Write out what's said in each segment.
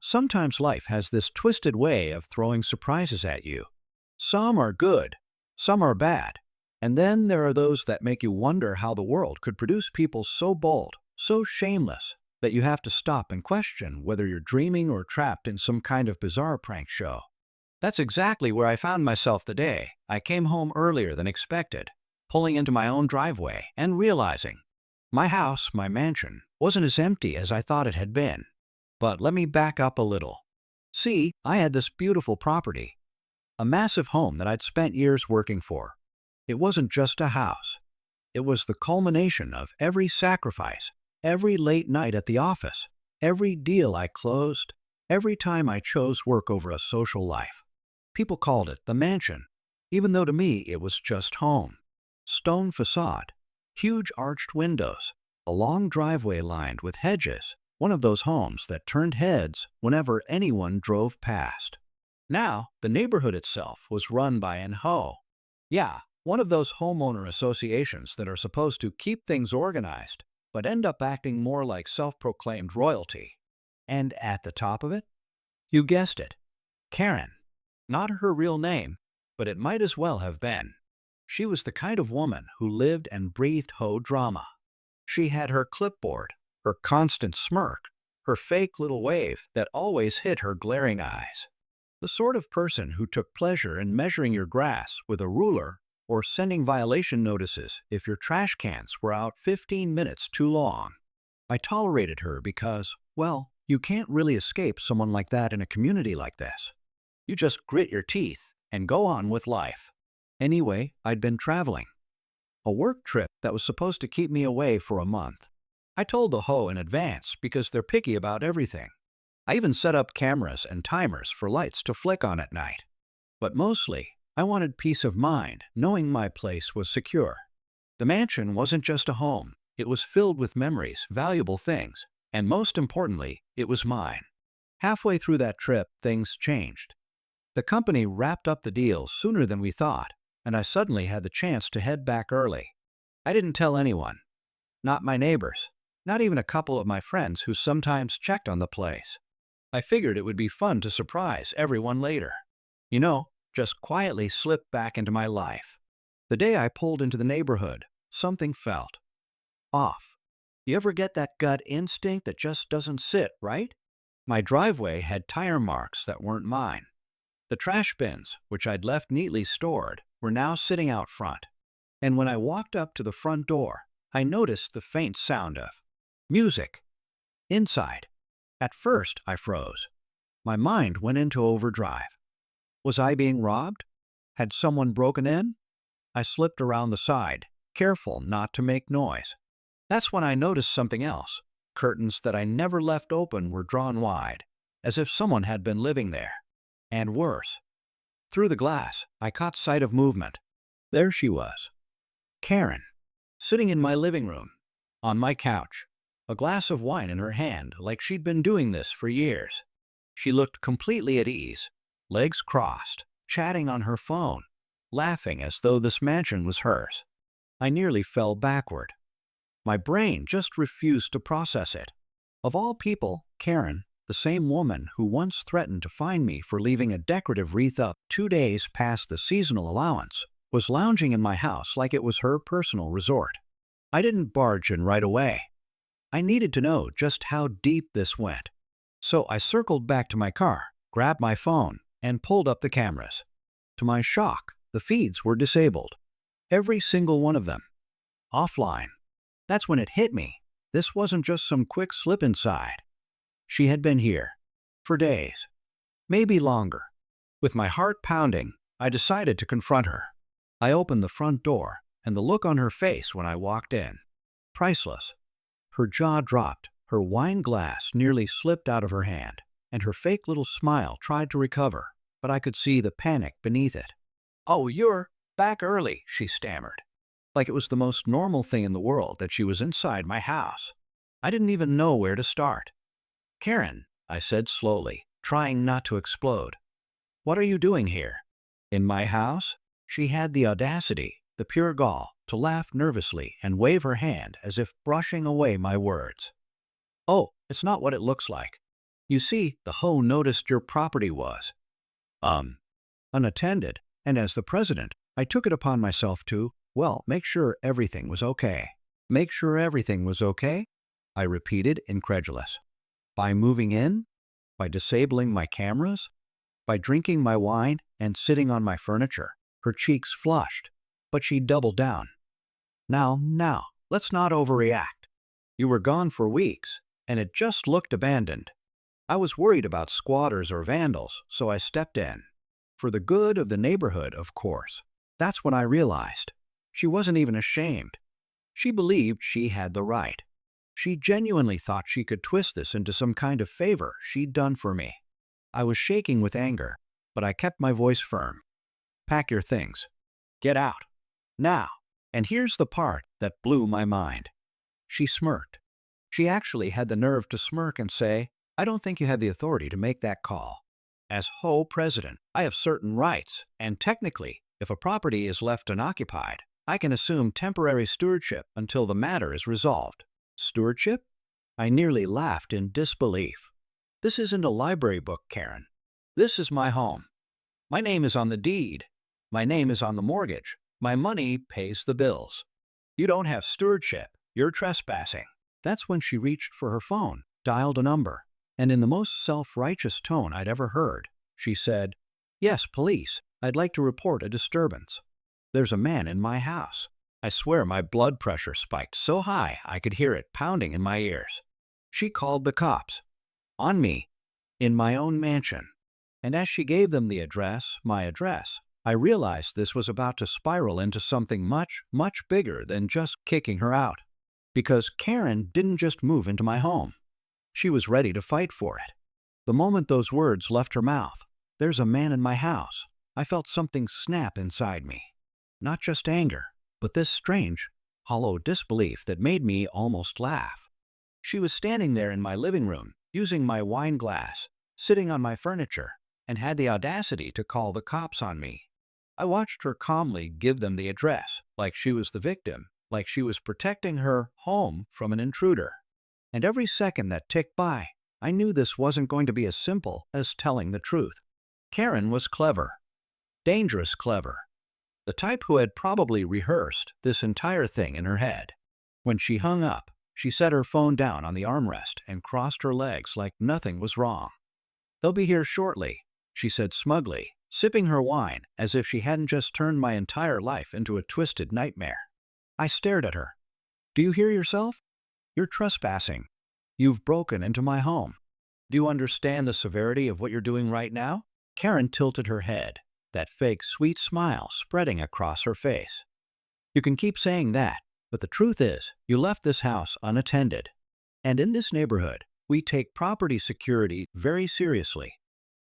Sometimes life has this twisted way of throwing surprises at you. Some are good, some are bad, and then there are those that make you wonder how the world could produce people so bold, so shameless, that you have to stop and question whether you're dreaming or trapped in some kind of bizarre prank show. That's exactly where I found myself the day I came home earlier than expected, pulling into my own driveway and realizing my house, my mansion, wasn't as empty as I thought it had been. But let me back up a little. See, I had this beautiful property, a massive home that I'd spent years working for. It wasn't just a house. It was the culmination of every sacrifice, every late night at the office, every deal I closed, every time I chose work over a social life. People called it the mansion, even though to me it was just home. Stone facade, huge arched windows, a long driveway lined with hedges, one of those homes that turned heads whenever anyone drove past. Now, the neighborhood itself was run by an HOA. Yeah, one of those homeowner associations that are supposed to keep things organized, but end up acting more like self-proclaimed royalty. And at the top of it, you guessed it, Karen. Not her real name, but it might as well have been. She was the kind of woman who lived and breathed HOA drama. She had her clipboard, her constant smirk, her fake little wave that always hit her glaring eyes. The sort of person who took pleasure in measuring your grass with a ruler or sending violation notices if your trash cans were out 15 minutes too long. I tolerated her because, well, you can't really escape someone like that in a community like this. You just grit your teeth and go on with life. Anyway, I'd been traveling. A work trip that was supposed to keep me away for a month. I told the HOA in advance because they're picky about everything. I even set up cameras and timers for lights to flick on at night. But mostly, I wanted peace of mind, knowing my place was secure. The mansion wasn't just a home. It was filled with memories, valuable things, and most importantly, it was mine. Halfway through that trip, things changed. The company wrapped up the deal sooner than we thought, and I suddenly had the chance to head back early. I didn't tell anyone. Not my neighbors. Not even a couple of my friends who sometimes checked on the place. I figured it would be fun to surprise everyone later. Just quietly slip back into my life. The day I pulled into the neighborhood, something felt off. You ever get that gut instinct that just doesn't sit right? My driveway had tire marks that weren't mine. The trash bins, which I'd left neatly stored, were now sitting out front. And when I walked up to the front door, I noticed the faint sound of music inside. At first, I froze. My mind went into overdrive. Was I being robbed? Had someone broken in? I slipped around the side, careful not to make noise. That's when I noticed something else. Curtains that I never left open were drawn wide, as if someone had been living there. And worse, through the glass, I caught sight of movement. There she was, Karen, sitting in my living room, on my couch, a glass of wine in her hand like she'd been doing this for years. She looked completely at ease, legs crossed, chatting on her phone, laughing as though this mansion was hers. I nearly fell backward. My brain just refused to process it. Of all people, Karen, the same woman who once threatened to fine me for leaving a decorative wreath up 2 days past the seasonal allowance, was lounging in my house like it was her personal resort. I didn't barge in right away. I needed to know just how deep this went. So I circled back to my car, grabbed my phone, and pulled up the cameras. To my shock, the feeds were disabled. Every single one of them. Offline. That's when it hit me. This wasn't just some quick slip inside. She had been here. For days. Maybe longer. With my heart pounding, I decided to confront her. I opened the front door, and the look on her face when I walked in. Priceless. Her jaw dropped, her wine glass nearly slipped out of her hand, and her fake little smile tried to recover, but I could see the panic beneath it. "Oh, you're back early," she stammered. Like it was the most normal thing in the world that she was inside my house. I didn't even know where to start. "Karen," I said slowly, trying not to explode. "What are you doing here?" "In my house?" She had the audacity, the pure gall, to laugh nervously and wave her hand as if brushing away my words. "Oh, it's not what it looks like. You see, the hoe noticed your property was, um, unattended, and as the president, I took it upon myself to, well, make sure everything was okay. Make sure everything was okay? I repeated, incredulous. By moving in? By disabling my cameras? By drinking my wine and sitting on my furniture? Her cheeks flushed, but she doubled down. Now, let's not overreact. You were gone for weeks, and it just looked abandoned. I was worried about squatters or vandals, so I stepped in. For the good of the neighborhood, of course. That's when I realized. She wasn't even ashamed. She believed she had the right. She genuinely thought she could twist this into some kind of favor she'd done for me. I was shaking with anger, but I kept my voice firm. Pack your things. Get out. Now. And here's the part that blew my mind. She smirked. She actually had the nerve to smirk and say, I don't think you have the authority to make that call. As HOA president, I have certain rights, and technically, if a property is left unoccupied, I can assume temporary stewardship until the matter is resolved. Stewardship? I nearly laughed in disbelief. This isn't a library book, Karen. This is my home. My name is on the deed. My name is on the mortgage. My money pays the bills. You don't have stewardship. You're trespassing. That's when she reached for her phone, dialed a number, and in the most self-righteous tone I'd ever heard, she said, Yes, police. I'd like to report a disturbance. There's a man in my house. I swear my blood pressure spiked so high I could hear it pounding in my ears. She called the cops. On me. In my own mansion. And as she gave them the address, my address, I realized this was about to spiral into something much, much bigger than just kicking her out. Because Karen didn't just move into my home. She was ready to fight for it. The moment those words left her mouth, there's a man in my house, I felt something snap inside me. Not just anger, but this strange, hollow disbelief that made me almost laugh. She was standing there in my living room, using my wine glass, sitting on my furniture, and had the audacity to call the cops on me. I watched her calmly give them the address, like she was the victim, like she was protecting her home from an intruder. And every second that ticked by, I knew this wasn't going to be as simple as telling the truth. Karen was clever. Dangerous clever. The type who had probably rehearsed this entire thing in her head. When she hung up, she set her phone down on the armrest and crossed her legs like nothing was wrong. They'll be here shortly, she said smugly, sipping her wine as if she hadn't just turned my entire life into a twisted nightmare. I stared at her. Do you hear yourself? You're trespassing. You've broken into my home. Do you understand the severity of what you're doing right now? Karen tilted her head, that fake sweet smile spreading across her face. You can keep saying that, but the truth is, you left this house unattended. And in this neighborhood, we take property security very seriously.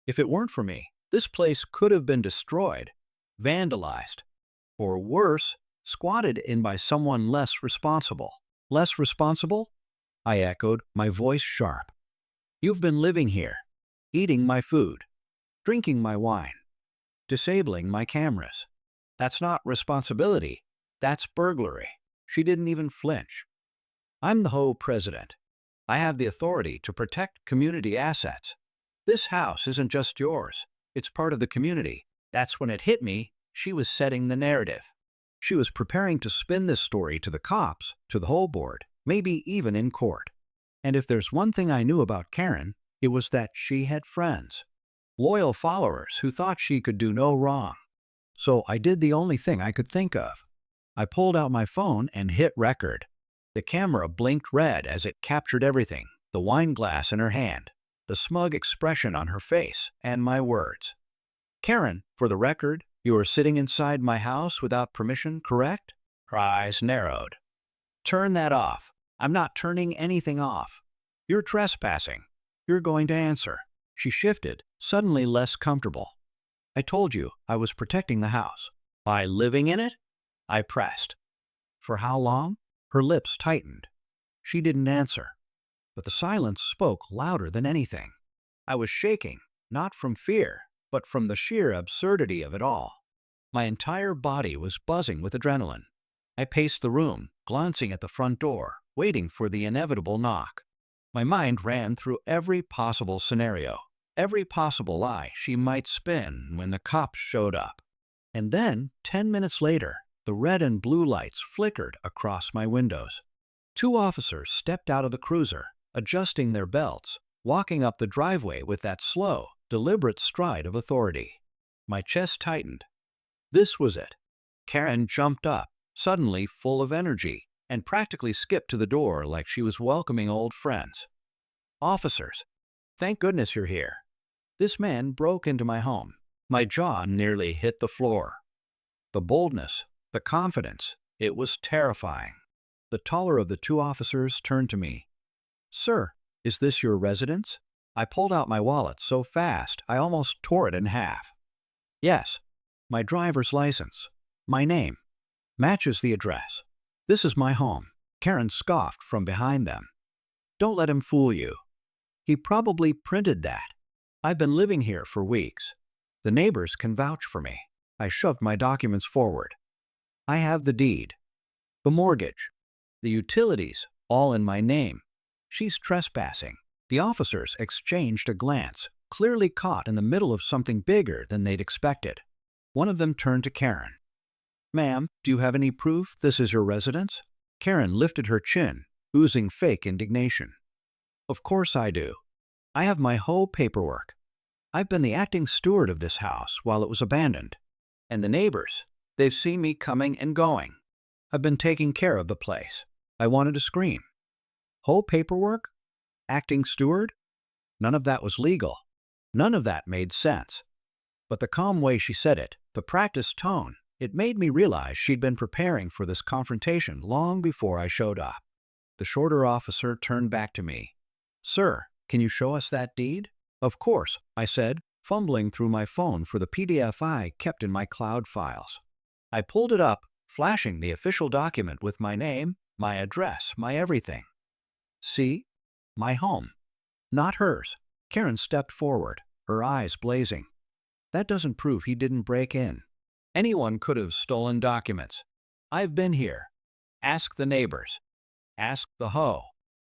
If it weren't for me, this place could have been destroyed, vandalized, or worse, squatted in by someone less responsible. Less responsible? I echoed, my voice sharp. You've been living here, eating my food, drinking my wine, disabling my cameras. That's not responsibility. That's burglary. She didn't even flinch. I'm the HOA president. I have the authority to protect community assets. This house isn't just yours. It's part of the community. That's when it hit me. She was setting the narrative. She was preparing to spin this story to the cops, to the whole board, maybe even in court. And if there's one thing I knew about Karen, it was that she had friends. Loyal followers who thought she could do no wrong. So I did the only thing I could think of. I pulled out my phone and hit record. The camera blinked red as it captured everything, the wine glass in her hand, the smug expression on her face, and my words. Karen, for the record, you are sitting inside my house without permission, correct? Her eyes narrowed. Turn that off. I'm not turning anything off. You're trespassing. You're going to answer. She shifted, suddenly less comfortable. I told you I was protecting the house. By living in it? I pressed. For how long? Her lips tightened. She didn't answer. But the silence spoke louder than anything. I was shaking, not from fear, but from the sheer absurdity of it all. My entire body was buzzing with adrenaline. I paced the room, glancing at the front door, waiting for the inevitable knock. My mind ran through every possible scenario, every possible lie she might spin when the cops showed up. And then, 10 minutes later, the red and blue lights flickered across my windows. Two officers stepped out of the cruiser, adjusting their belts, walking up the driveway with that slow, deliberate stride of authority. My chest tightened. This was it. Karen jumped up, suddenly full of energy, and practically skipped to the door like she was welcoming old friends. "Officers, thank goodness you're here. This man broke into my home." My jaw nearly hit the floor. The boldness, the confidence, it was terrifying. The taller of the two officers turned to me. "Sir, is this your residence?" I pulled out my wallet so fast I almost tore it in half. "Yes, my driver's license. My name matches the address. This is my home." Karen scoffed from behind them. "Don't let him fool you. He probably printed that. I've been living here for weeks. The neighbors can vouch for me." I shoved my documents forward. "I have the deed, the mortgage, the utilities, all in my name. She's trespassing." The officers exchanged a glance, clearly caught in the middle of something bigger than they'd expected. One of them turned to Karen. "Ma'am, do you have any proof this is your residence?" Karen lifted her chin, oozing fake indignation. "Of course I do. I have my whole paperwork. I've been the acting steward of this house while it was abandoned. And the neighbors, they've seen me coming and going. I've been taking care of the place." I wanted to scream. Whole paperwork? Acting steward? None of that was legal. None of that made sense. But the calm way she said it, the practiced tone, it made me realize she'd been preparing for this confrontation long before I showed up. The shorter officer turned back to me. "Sir, can you show us that deed?" "Of course," I said, fumbling through my phone for the PDF I kept in my cloud files. I pulled it up, flashing the official document with my name, my address, my everything. "See? My home. Not hers." Karen stepped forward, her eyes blazing. "That doesn't prove he didn't break in. Anyone could have stolen documents. I've been here. Ask the neighbors. Ask the HOA.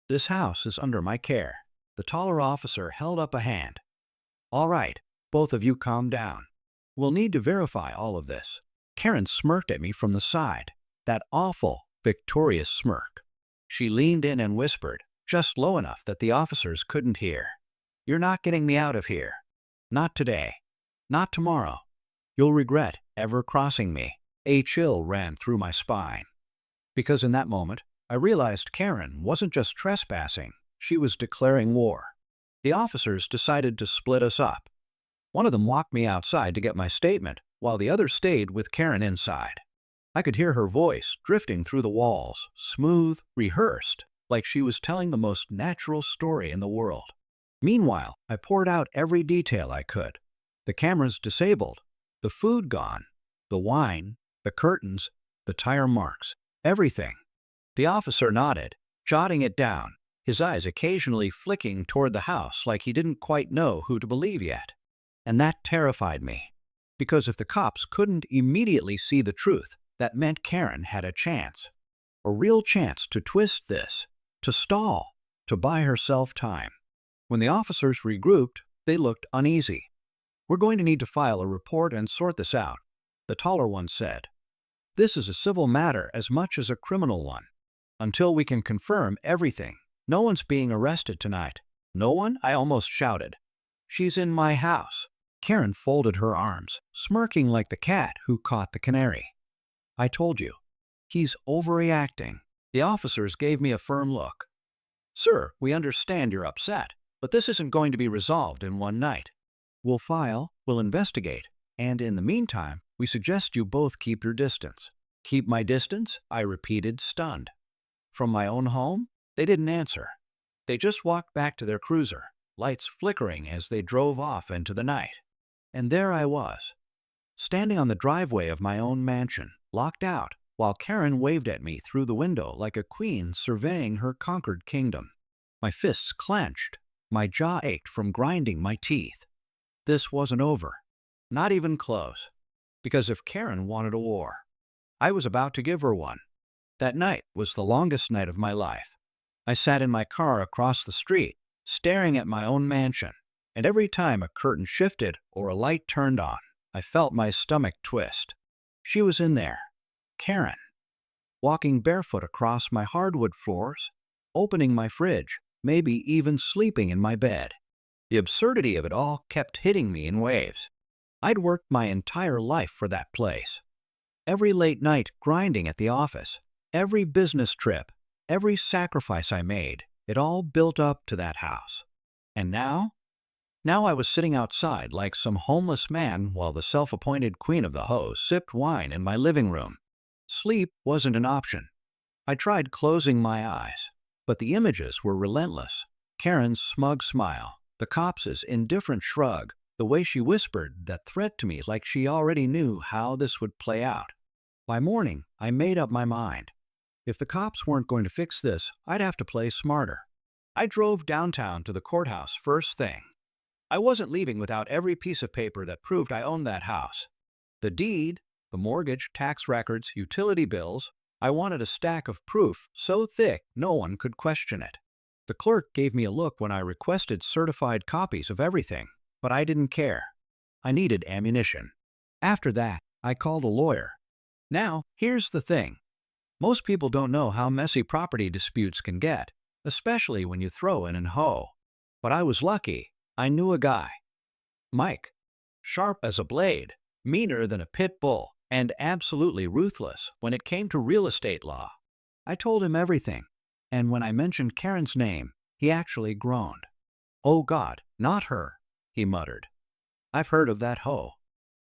This house is under my care." The taller officer held up a hand. "All right, both of you calm down. We'll need to verify all of this." Karen smirked at me from the side, that awful, victorious smirk. She leaned in and whispered, just low enough that the officers couldn't hear. "You're not getting me out of here. Not today. Not tomorrow. You'll regret ever crossing me." A chill ran through my spine. Because in that moment, I realized Karen wasn't just trespassing, she was declaring war. The officers decided to split us up. One of them walked me outside to get my statement, while the other stayed with Karen inside. I could hear her voice drifting through the walls, smooth, rehearsed, like she was telling the most natural story in the world. Meanwhile, I poured out every detail I could. The cameras disabled, the food gone, the wine, the curtains, the tire marks, everything. The officer nodded, jotting it down, his eyes occasionally flicking toward the house like he didn't quite know who to believe yet. And that terrified me. Because if the cops couldn't immediately see the truth, that meant Karen had a chance. A real chance to twist this, to stall, to buy herself time. When the officers regrouped, they looked uneasy. "We're going to need to file a report and sort this out," the taller one said. "This is a civil matter as much as a criminal one. Until we can confirm everything, no one's being arrested tonight." "No one?" I almost shouted. "She's in my house." Karen folded her arms, smirking like the cat who caught the canary. "I told you. He's overreacting." The officers gave me a firm look. "Sir, we understand you're upset, but this isn't going to be resolved in one night. We'll file, we'll investigate, and in the meantime, we suggest you both keep your distance." "Keep my distance?" I repeated, stunned. "From my own home?" They didn't answer. They just walked back to their cruiser, lights flickering as they drove off into the night. And there I was, standing on the driveway of my own mansion, locked out, while Karen waved at me through the window like a queen surveying her conquered kingdom. My fists clenched, my jaw ached from grinding my teeth. This wasn't over. Not even close. Because if Karen wanted a war, I was about to give her one. That night was the longest night of my life. I sat in my car across the street, staring at my own mansion, and every time a curtain shifted or a light turned on, I felt my stomach twist. She was in there, Karen, walking barefoot across my hardwood floors, opening my fridge, maybe even sleeping in my bed. The absurdity of it all kept hitting me in waves. I'd worked my entire life for that place. Every late night grinding at the office, every business trip, every sacrifice I made, it all built up to that house. And now? Now I was sitting outside like some homeless man while the self-appointed queen of the Ho sipped wine in my living room. Sleep wasn't an option. I tried closing my eyes, but the images were relentless. Karen's smug smile, the cops' indifferent shrug, the way she whispered that threat to me like she already knew how this would play out. By morning, I made up my mind. If the cops weren't going to fix this, I'd have to play smarter. I drove downtown to the courthouse first thing. I wasn't leaving without every piece of paper that proved I owned that house. The deed, the mortgage, tax records, utility bills. I wanted a stack of proof so thick no one could question it. The clerk gave me a look when I requested certified copies of everything, but I didn't care. I needed ammunition. After that, I called a lawyer. Now, here's the thing. Most people don't know how messy property disputes can get, especially when you throw in an hoe. But I was lucky. I knew a guy. Mike. Sharp as a blade, meaner than a pit bull, and absolutely ruthless when it came to real estate law. I told him everything, and when I mentioned Karen's name, he actually groaned. "Oh God, not her," he muttered. "I've heard of that hoe.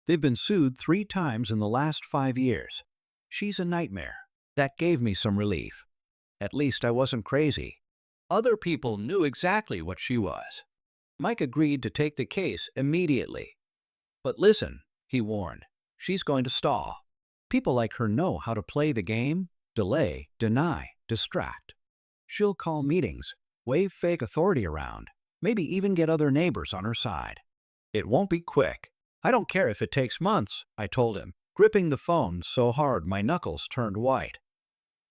They've been sued 3 times in the last 5 years. She's a nightmare." That gave me some relief. At least I wasn't crazy. Other people knew exactly what she was. Mike agreed to take the case immediately. "But listen," he warned, "she's going to stall. People like her know how to play the game, delay, deny, distract. She'll call meetings, wave fake authority around, maybe even get other neighbors on her side. It won't be quick. I don't care if it takes months," I told him, gripping the phone so hard my knuckles turned white.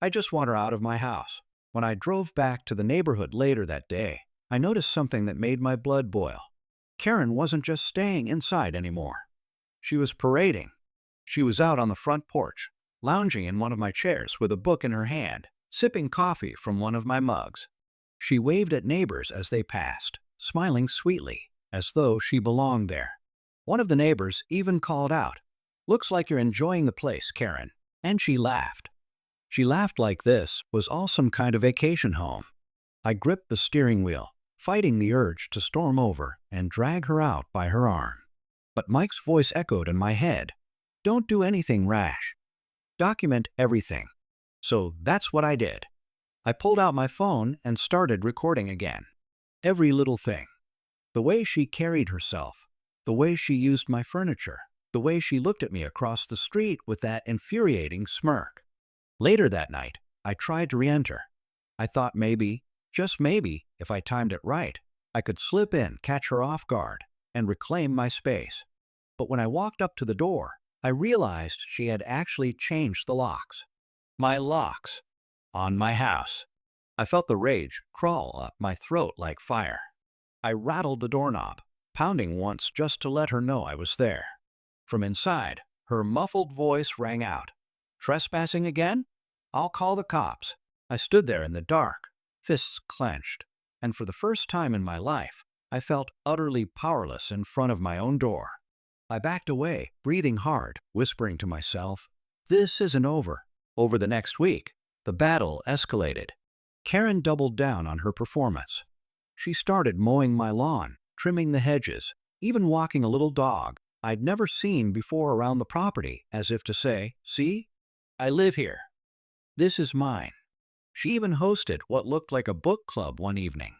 I just want her out of my house. When I drove back to the neighborhood later that day, I noticed something that made my blood boil. Karen wasn't just staying inside anymore. She was parading. She was out on the front porch, lounging in one of my chairs with a book in her hand, sipping coffee from one of my mugs. She waved at neighbors as they passed, smiling sweetly, as though she belonged there. One of the neighbors even called out, "Looks like you're enjoying the place, Karen." And she laughed. She laughed like this was all some kind of vacation home. I gripped the steering wheel, fighting the urge to storm over and drag her out by her arm. But Mike's voice echoed in my head. "Don't do anything rash. Document everything." So that's what I did. I pulled out my phone and started recording again. Every little thing. The way she carried herself, the way she used my furniture, the way she looked at me across the street with that infuriating smirk. Later that night, I tried to re-enter. I thought maybe, just maybe, if I timed it right, I could slip in, catch her off guard, and reclaim my space. But when I walked up to the door, I realized she had actually changed the locks. My locks. On my house. I felt the rage crawl up my throat like fire. I rattled the doorknob, pounding once just to let her know I was there. From inside, her muffled voice rang out. "Trespassing again? I'll call the cops." I stood there in the dark, fists clenched, and for the first time in my life, I felt utterly powerless in front of my own door. I backed away, breathing hard, whispering to myself, "This isn't over." Over the next week, the battle escalated. Karen doubled down on her performance. She started mowing my lawn, trimming the hedges, even walking a little dog I'd never seen before around the property, as if to say, "See? I live here. This is mine." She even hosted what looked like a book club one evening.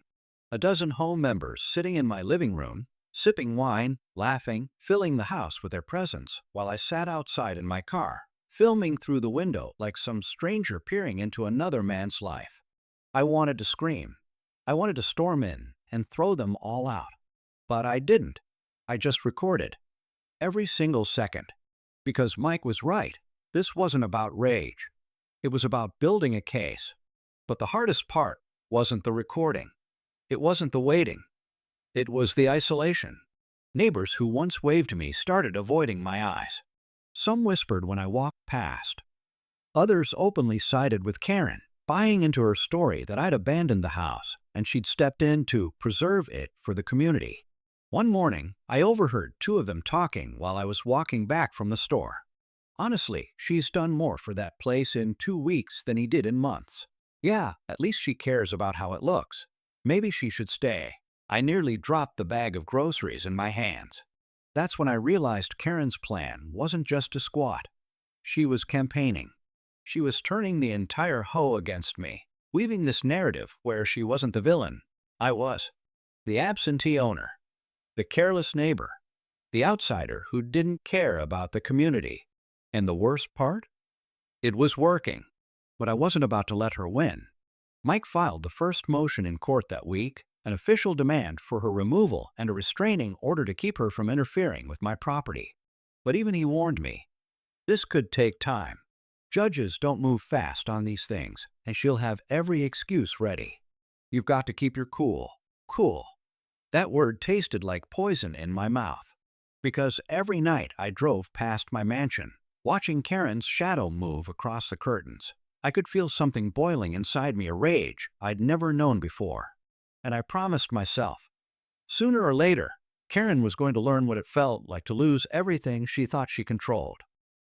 A dozen home members sitting in my living room, sipping wine, laughing, filling the house with their presence, while I sat outside in my car, filming through the window like some stranger peering into another man's life. I wanted to scream. I wanted to storm in and throw them all out. But I didn't. I just recorded. Every single second. Because Mike was right. This wasn't about rage. It was about building a case. But the hardest part wasn't the recording. It wasn't the waiting. It was the isolation. Neighbors who once waved to me started avoiding my eyes. Some whispered when I walked past. Others openly sided with Karen, buying into her story that I'd abandoned the house and she'd stepped in to preserve it for the community. One morning, I overheard two of them talking while I was walking back from the store. Honestly, she's done more for that place in 2 weeks than he did in months. Yeah, at least she cares about how it looks. Maybe she should stay. I nearly dropped the bag of groceries in my hands. That's when I realized Karen's plan wasn't just to squat. She was campaigning. She was turning the entire hoe against me, weaving this narrative where she wasn't the villain. I was. The absentee owner. The careless neighbor. The outsider who didn't care about the community. And the worst part? It was working. But I wasn't about to let her win. Mike filed the first motion in court that week, an official demand for her removal and a restraining order to keep her from interfering with my property. But even he warned me, this could take time. Judges don't move fast on these things, and she'll have every excuse ready. You've got to keep your cool. Cool. That word tasted like poison in my mouth. Because every night I drove past my mansion, watching Karen's shadow move across the curtains, I could feel something boiling inside me, a rage I'd never known before. And I promised myself, sooner or later, Karen was going to learn what it felt like to lose everything she thought she controlled.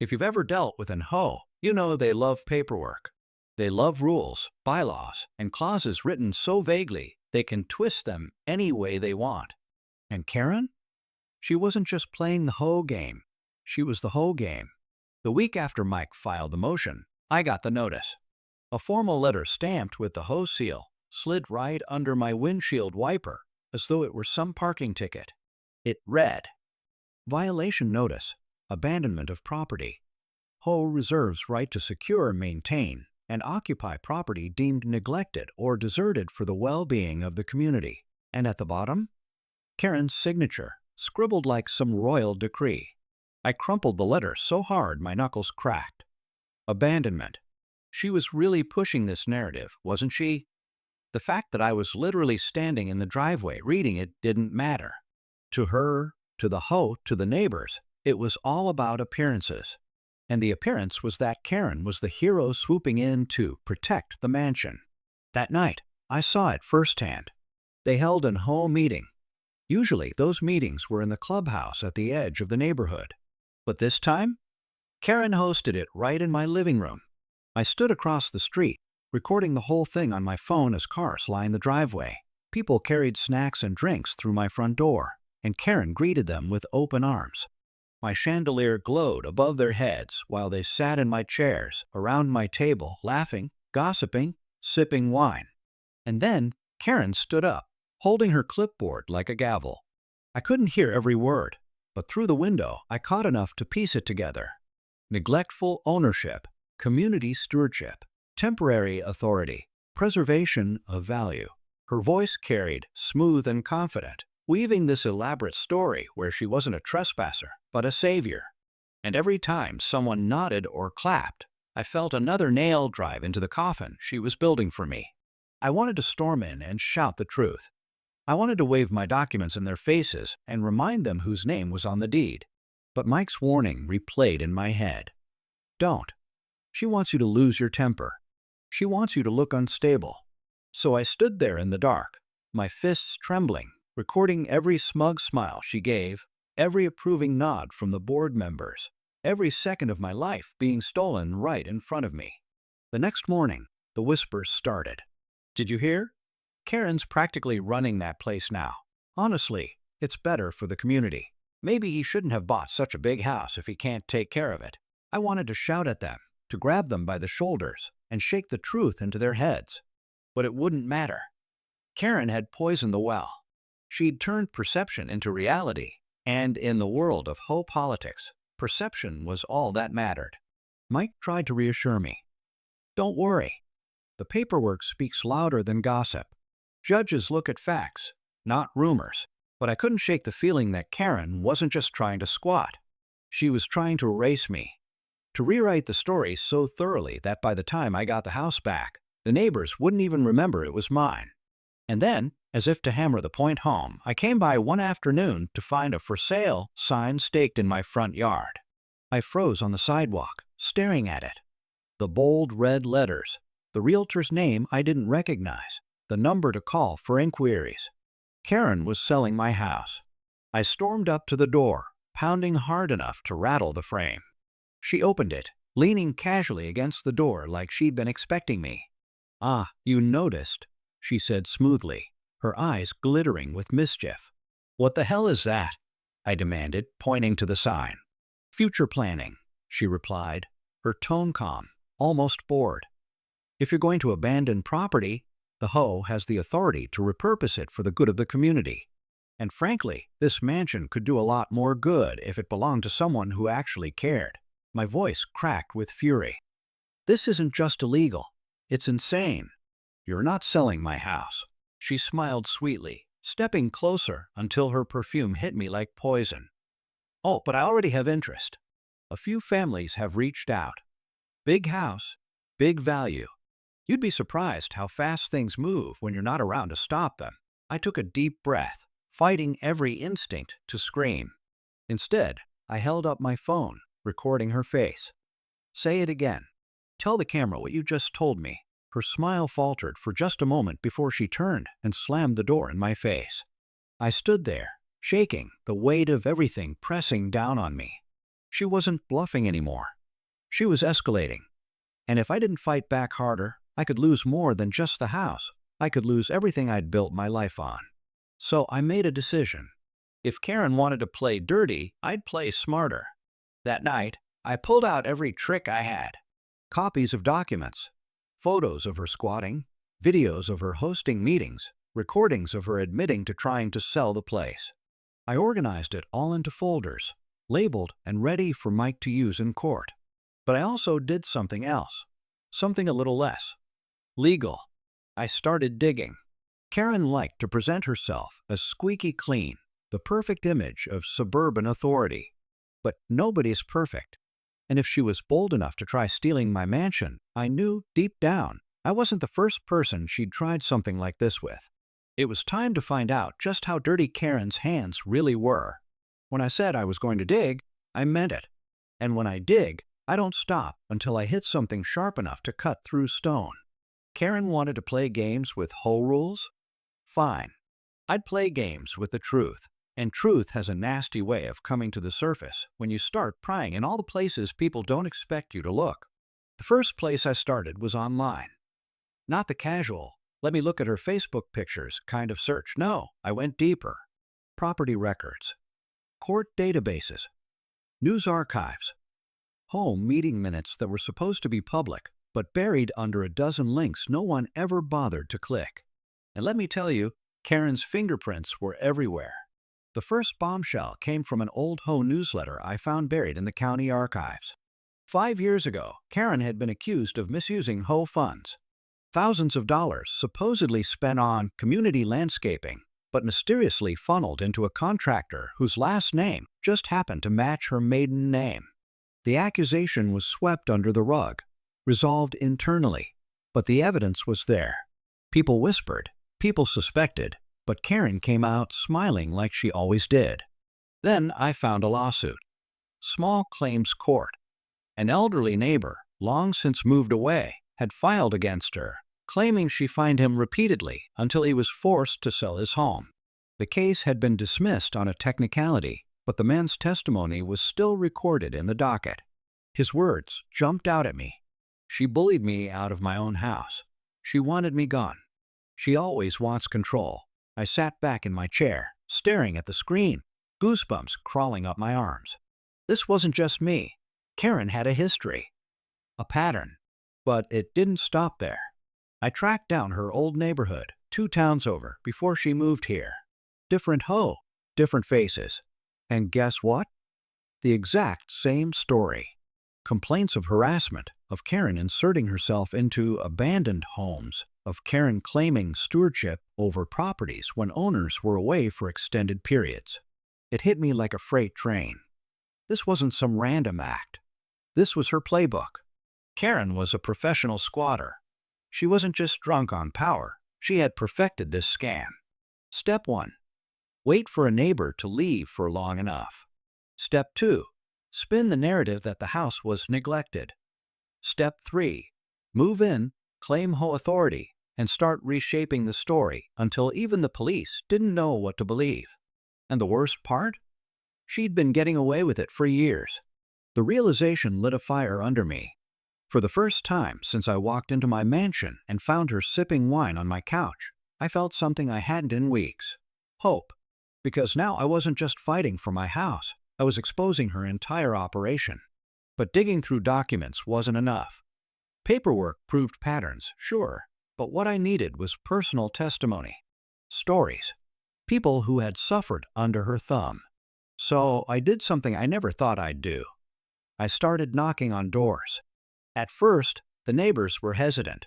If you've ever dealt with an HOA, you know they love paperwork. They love rules, bylaws, and clauses written so vaguely they can twist them any way they want. And Karen? She wasn't just playing the HOA game. She was the HOA game. The week after Mike filed the motion, I got the notice. A formal letter stamped with the HOA seal slid right under my windshield wiper as though it were some parking ticket. It read, Violation Notice, Abandonment of Property. HOA reserves right to secure, maintain, and occupy property deemed neglected or deserted for the well-being of the community. And at the bottom, Karen's signature, scribbled like some royal decree. I crumpled the letter so hard my knuckles cracked. Abandonment. She was really pushing this narrative, wasn't she? The fact that I was literally standing in the driveway reading it didn't matter. To her, to the HOA, to the neighbors, it was all about appearances. And the appearance was that Karen was the hero swooping in to protect the mansion. That night, I saw it firsthand. They held an HOA meeting. Usually, those meetings were in the clubhouse at the edge of the neighborhood. But this time, Karen hosted it right in my living room. I stood across the street, recording the whole thing on my phone as cars lined the driveway. People carried snacks and drinks through my front door, and Karen greeted them with open arms. My chandelier glowed above their heads while they sat in my chairs around my table, laughing, gossiping, sipping wine. And then Karen stood up, holding her clipboard like a gavel. I couldn't hear every word, but through the window I caught enough to piece it together. Neglectful ownership, community stewardship, temporary authority, preservation of value. Her voice carried, smooth and confident, weaving this elaborate story where she wasn't a trespasser, but a savior. And every time someone nodded or clapped, I felt another nail drive into the coffin she was building for me. I wanted to storm in and shout the truth. I wanted to wave my documents in their faces and remind them whose name was on the deed. But Mike's warning replayed in my head. Don't. She wants you to lose your temper. She wants you to look unstable. So I stood there in the dark, my fists trembling, recording every smug smile she gave, every approving nod from the board members, every second of my life being stolen right in front of me. The next morning, the whispers started. Did you hear? Karen's practically running that place now. Honestly, it's better for the community. Maybe he shouldn't have bought such a big house if he can't take care of it. I wanted to shout at them, to grab them by the shoulders and shake the truth into their heads. But it wouldn't matter. Karen had poisoned the well. She'd turned perception into reality, and in the world of HOA politics, perception was all that mattered. Mike tried to reassure me. Don't worry. The paperwork speaks louder than gossip. Judges look at facts, not rumors. But I couldn't shake the feeling that Karen wasn't just trying to squat. She was trying to erase me, to rewrite the story so thoroughly that by the time I got the house back, The neighbors wouldn't even remember it was mine. And then, as if to hammer the point home, I came by one afternoon to find a for sale sign staked in my front yard. I froze on the sidewalk, staring at it. The bold red letters, the realtor's name I didn't recognize, the number to call for inquiries. Karen was selling my house. I stormed up to the door, pounding hard enough to rattle the frame. She opened it, leaning casually against the door like she'd been expecting me. "Ah, you noticed," she said smoothly, her eyes glittering with mischief. "What the hell is that?" I demanded, pointing to the sign. "Future planning," she replied, her tone calm, almost bored. "If you're going to abandon property, the HO has the authority to repurpose it for the good of the community. And frankly, this mansion could do a lot more good if it belonged to someone who actually cared." My voice cracked with fury. "This isn't just illegal. It's insane. You're not selling my house." She smiled sweetly, stepping closer until her perfume hit me like poison. "Oh, but I already have interest. A few families have reached out. Big house, big value. You'd be surprised how fast things move when you're not around to stop them." I took a deep breath, fighting every instinct to scream. Instead, I held up my phone, recording her face. "Say it again. Tell the camera what you just told me." Her smile faltered for just a moment before she turned and slammed the door in my face. I stood there, shaking, the weight of everything pressing down on me. She wasn't bluffing anymore. She was escalating. And if I didn't fight back harder, I could lose more than just the house. I could lose everything I'd built my life on. So I made a decision. If Karen wanted to play dirty, I'd play smarter. That night, I pulled out every trick I had. Copies of documents, photos of her squatting, videos of her hosting meetings, recordings of her admitting to trying to sell the place. I organized it all into folders, labeled and ready for Mike to use in court. But I also did something else, something a little less legal. I started digging. Karen liked to present herself as squeaky clean, the perfect image of suburban authority. But nobody's perfect. And if she was bold enough to try stealing my mansion, I knew deep down I wasn't the first person she'd tried something like this with. It was time to find out just how dirty Karen's hands really were. When I said I was going to dig, I meant it. And when I dig, I don't stop until I hit something sharp enough to cut through stone. Karen wanted to play games with HO rules? Fine. I'd play games with the truth. And truth has a nasty way of coming to the surface when you start prying in all the places people don't expect you to look. The first place I started was online. Not the casual, let me look at her Facebook pictures kind of search. No, I went deeper. Property records, court databases, news archives, home meeting minutes that were supposed to be public, but buried under a dozen links no one ever bothered to click. And let me tell you, Karen's fingerprints were everywhere. The first bombshell came from an old HO newsletter I found buried in the county archives. 5 years ago, Karen had been accused of misusing HO funds. Thousands of dollars supposedly spent on community landscaping, but mysteriously funneled into a contractor whose last name just happened to match her maiden name. The accusation was swept under the rug, resolved internally, but the evidence was there. People whispered, people suspected, but Karen came out smiling like she always did. Then I found a lawsuit. Small claims court. An elderly neighbor, long since moved away, had filed against her, claiming she fined him repeatedly until he was forced to sell his home. The case had been dismissed on a technicality, but the man's testimony was still recorded in the docket. His words jumped out at me. She bullied me out of my own house. She wanted me gone. She always wants control. I sat back in my chair, staring at the screen, goosebumps crawling up my arms. This wasn't just me. Karen had a history, a pattern. But it didn't stop there. I tracked down her old neighborhood, 2 towns over, before she moved here. Different HO, different faces. And guess what? The exact same story. Complaints of harassment, of Karen inserting herself into abandoned homes, of Karen claiming stewardship over properties when owners were away for extended periods. It hit me like a freight train. This wasn't some random act. This was her playbook. Karen was a professional squatter. She wasn't just drunk on power, she had perfected this scam. Step 1. Wait for a neighbor to leave for long enough. Step 2. Spin the narrative that the house was neglected. Step 3. Move in, claim HOA authority, and start reshaping the story until even the police didn't know what to believe. And the worst part? She'd been getting away with it for years. The realization lit a fire under me. For the first time since I walked into my mansion and found her sipping wine on my couch, I felt something I hadn't in weeks. Hope. Because now I wasn't just fighting for my house, I was exposing her entire operation. But digging through documents wasn't enough. Paperwork proved patterns, sure, but what I needed was personal testimony. Stories. People who had suffered under her thumb. So I did something I never thought I'd do. I started knocking on doors. At first, the neighbors were hesitant.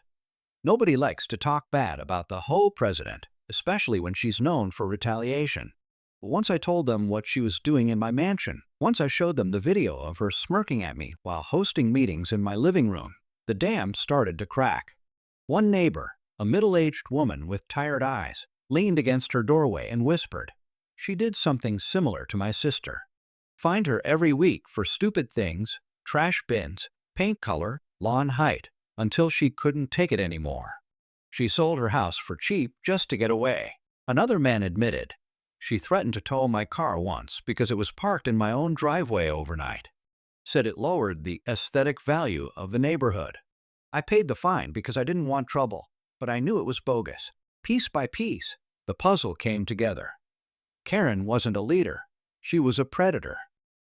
Nobody likes to talk bad about the HOA president, especially when she's known for retaliation. But once I told them what she was doing in my mansion, once I showed them the video of her smirking at me while hosting meetings in my living room, the dam started to crack. One neighbor, a middle-aged woman with tired eyes, leaned against her doorway and whispered. She did something similar to my sister. Find her every week for stupid things, trash bins, paint color, lawn height, until she couldn't take it anymore. She sold her house for cheap just to get away. Another man admitted. She threatened to tow my car once because it was parked in my own driveway overnight. Said it lowered the aesthetic value of the neighborhood. I paid the fine because I didn't want trouble, but I knew it was bogus. Piece by piece, the puzzle came together. Karen wasn't a leader. She was a predator.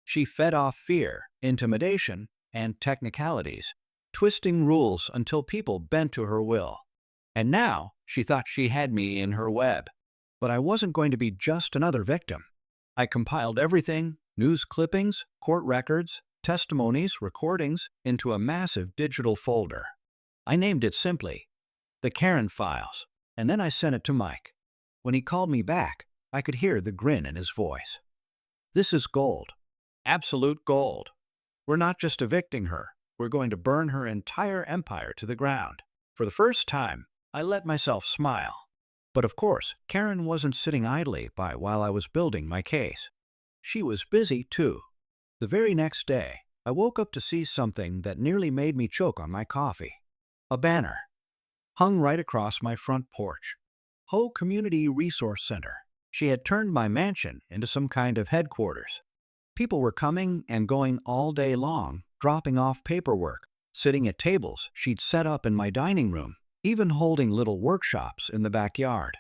She fed off fear, intimidation, and technicalities, twisting rules until people bent to her will. And now she thought she had me in her web. But I wasn't going to be just another victim. I compiled everything, news clippings, court records, testimonies, recordings, into a massive digital folder. I named it simply, The Karen Files, and then I sent it to Mike. When he called me back, I could hear the grin in his voice. This is gold. Absolute gold. We're not just evicting her, we're going to burn her entire empire to the ground. For the first time, I let myself smile. But of course, Karen wasn't sitting idly by while I was building my case. She was busy too. The very next day, I woke up to see something that nearly made me choke on my coffee. A banner, hung right across my front porch. HOA Community Resource Center. She had turned my mansion into some kind of headquarters. People were coming and going all day long, dropping off paperwork, sitting at tables she'd set up in my dining room, even holding little workshops in the backyard.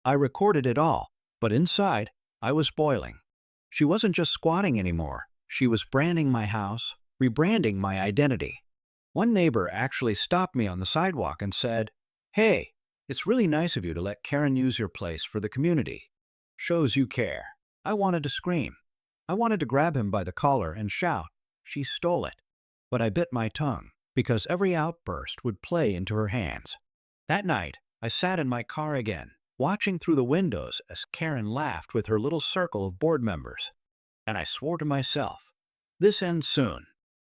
I recorded it all, but inside, I was boiling. She wasn't just squatting anymore. She was branding my house, rebranding my identity. One neighbor actually stopped me on the sidewalk and said, "Hey, it's really nice of you to let Karen use your place for the community. Shows you care." I wanted to scream. I wanted to grab him by the collar and shout, "She stole it." But I bit my tongue, because every outburst would play into her hands. That night, I sat in my car again, watching through the windows as Karen laughed with her little circle of board members. And I swore to myself, this ends soon.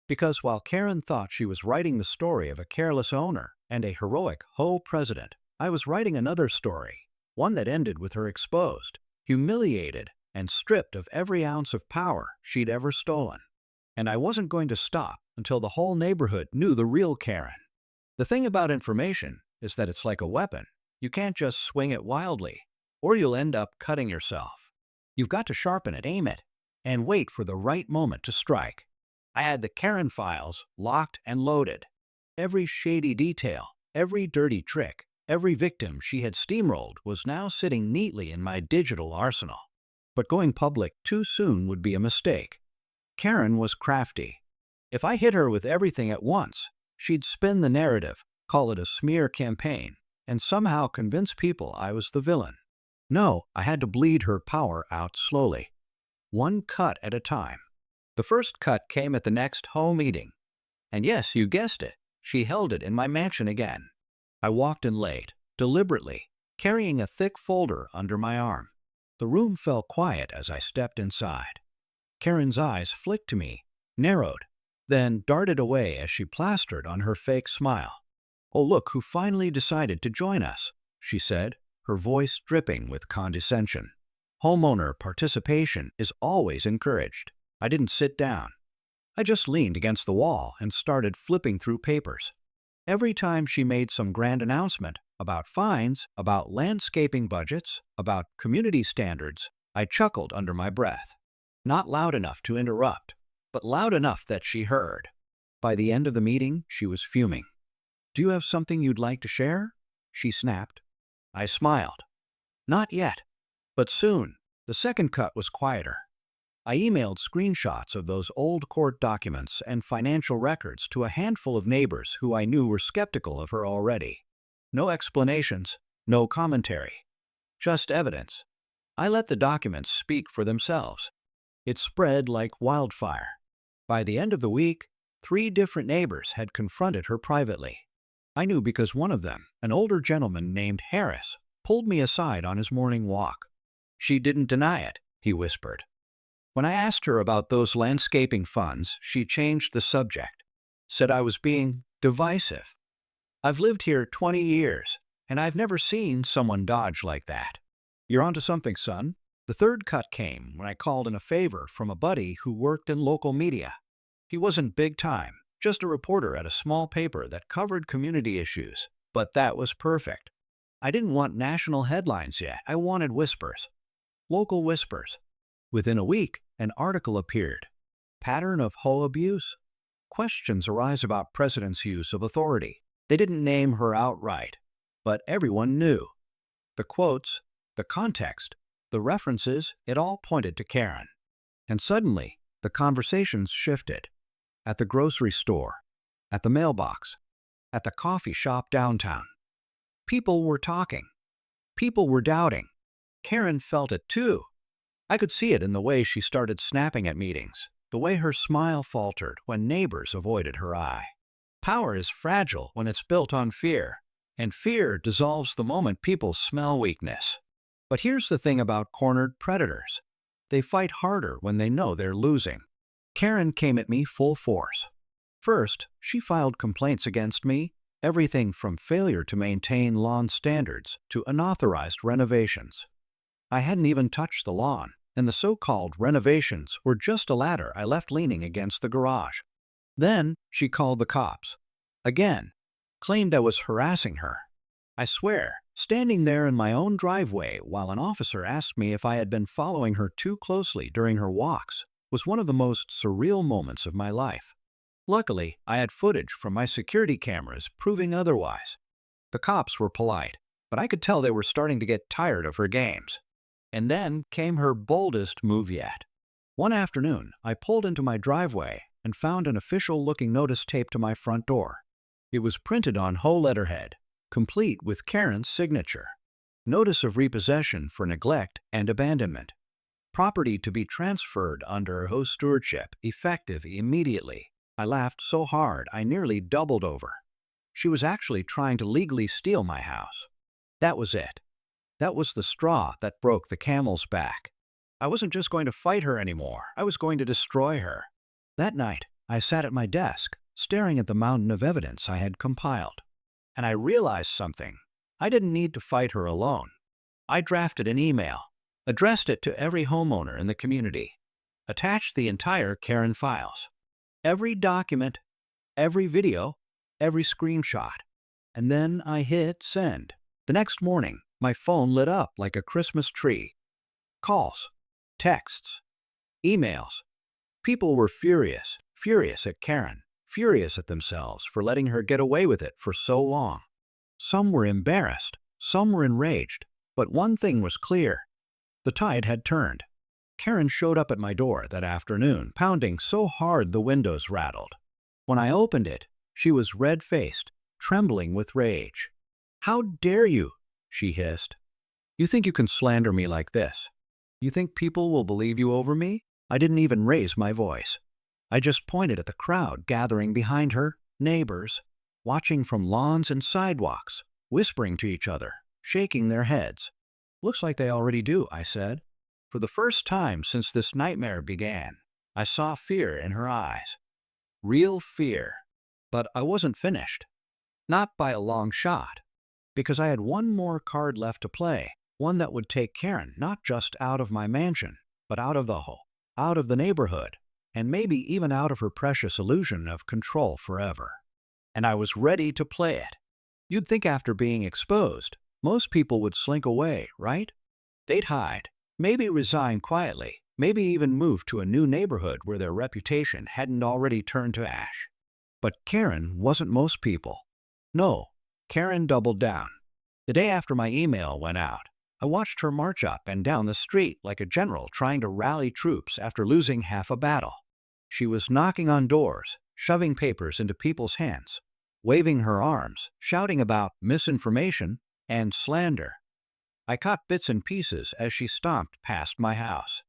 Because while Karen thought she was writing the story of a careless owner and a heroic HOA president, I was writing another story, one that ended with her exposed, humiliated, and stripped of every ounce of power she'd ever stolen. And I wasn't going to stop until the whole neighborhood knew the real Karen. The thing about information is that it's like a weapon. You can't just swing it wildly, or you'll end up cutting yourself. You've got to sharpen it, aim it, and wait for the right moment to strike. I had the Karen files locked and loaded. Every shady detail, every dirty trick, every victim she had steamrolled was now sitting neatly in my digital arsenal. But going public too soon would be a mistake. Karen was crafty. If I hit her with everything at once, she'd spin the narrative, call it a smear campaign, and somehow convince people I was the villain. No, I had to bleed her power out slowly, one cut at a time. The first cut came at the next HOA meeting. And yes, you guessed it, she held it in my mansion again. I walked in late, deliberately, carrying a thick folder under my arm. The room fell quiet as I stepped inside. Karen's eyes flicked to me, narrowed, then darted away as she plastered on her fake smile. "Oh, look who finally decided to join us," she said, her voice dripping with condescension. Homeowner participation is always encouraged. I didn't sit down. I just leaned against the wall and started flipping through papers. Every time she made some grand announcement about fines, about landscaping budgets, about community standards, I chuckled under my breath. Not loud enough to interrupt, but loud enough that she heard. By the end of the meeting, she was fuming. "Do you have something you'd like to share?" she snapped. I smiled. "Not yet, but soon." The second cut was quieter. I emailed screenshots of those old court documents and financial records to a handful of neighbors who I knew were skeptical of her already. No explanations, no commentary, just evidence. I let the documents speak for themselves. It spread like wildfire. By the end of the week, 3 different neighbors had confronted her privately. I knew because one of them, an older gentleman named Harris, pulled me aside on his morning walk. "She didn't deny it," he whispered. When I asked her about those landscaping funds, she changed the subject, said I was being divisive. "I've lived here 20 years, and I've never seen someone dodge like that." "You're onto something, son." The third cut came when I called in a favor from a buddy who worked in local media. He wasn't big time, just a reporter at a small paper that covered community issues, but that was perfect. I didn't want national headlines yet. I wanted whispers. Local whispers. Within a week, an article appeared. Pattern of HOA abuse? Questions arise about president's use of authority. They didn't name her outright, but everyone knew. The quotes, the context, the references, it all pointed to Karen. And suddenly, the conversations shifted. At the grocery store, at the mailbox, at the coffee shop downtown. People were talking. People were doubting. Karen felt it too. I could see it in the way she started snapping at meetings, the way her smile faltered when neighbors avoided her eye. Power is fragile when it's built on fear, and fear dissolves the moment people smell weakness. But here's the thing about cornered predators. They fight harder when they know they're losing. Karen came at me full force. First, she filed complaints against me, everything from failure to maintain lawn standards to unauthorized renovations. I hadn't even touched the lawn, and the so-called renovations were just a ladder I left leaning against the garage. Then she called the cops. Again, claimed I was harassing her. I swear, standing there in my own driveway while an officer asked me if I had been following her too closely during her walks was one of the most surreal moments of my life. Luckily, I had footage from my security cameras proving otherwise. The cops were polite, but I could tell they were starting to get tired of her games. And then came her boldest move yet. One afternoon, I pulled into my driveway and found an official-looking notice taped to my front door. It was printed on whole letterhead, complete with Karen's signature. Notice of repossession for neglect and abandonment. Property to be transferred under HOA stewardship, effective immediately. I laughed so hard I nearly doubled over. She was actually trying to legally steal my house. That was it. That was the straw that broke the camel's back. I wasn't just going to fight her anymore. I was going to destroy her. That night, I sat at my desk, staring at the mountain of evidence I had compiled. And I realized something. I didn't need to fight her alone. I drafted an email, addressed it to every homeowner in the community, attached the entire Karen files. Every document, every video, every screenshot. And then I hit send. The next morning, my phone lit up like a Christmas tree. Calls, texts, emails. People were furious at Karen, furious at themselves for letting her get away with it for so long. Some were embarrassed, some were enraged, but one thing was clear. The tide had turned. Karen showed up at my door that afternoon, pounding so hard the windows rattled. When I opened it, she was red-faced, trembling with rage. "How dare you?" she hissed. "You think you can slander me like this? You think people will believe you over me?" I didn't even raise my voice. I just pointed at the crowd gathering behind her, neighbors, watching from lawns and sidewalks, whispering to each other, shaking their heads. "Looks like they already do," I said. For the first time since this nightmare began, I saw fear in her eyes. Real fear. But I wasn't finished. Not by a long shot, because I had one more card left to play, one that would take Karen not just out of my mansion, but out of out of the neighborhood, and maybe even out of her precious illusion of control forever. And I was ready to play it. You'd think after being exposed, most people would slink away, right? They'd hide, maybe resign quietly, maybe even move to a new neighborhood where their reputation hadn't already turned to ash. But Karen wasn't most people. No, Karen doubled down. The day after my email went out, I watched her march up and down the street like a general trying to rally troops after losing half a battle. She was knocking on doors, shoving papers into people's hands, waving her arms, shouting about misinformation and slander. I caught bits and pieces as she stomped past my house.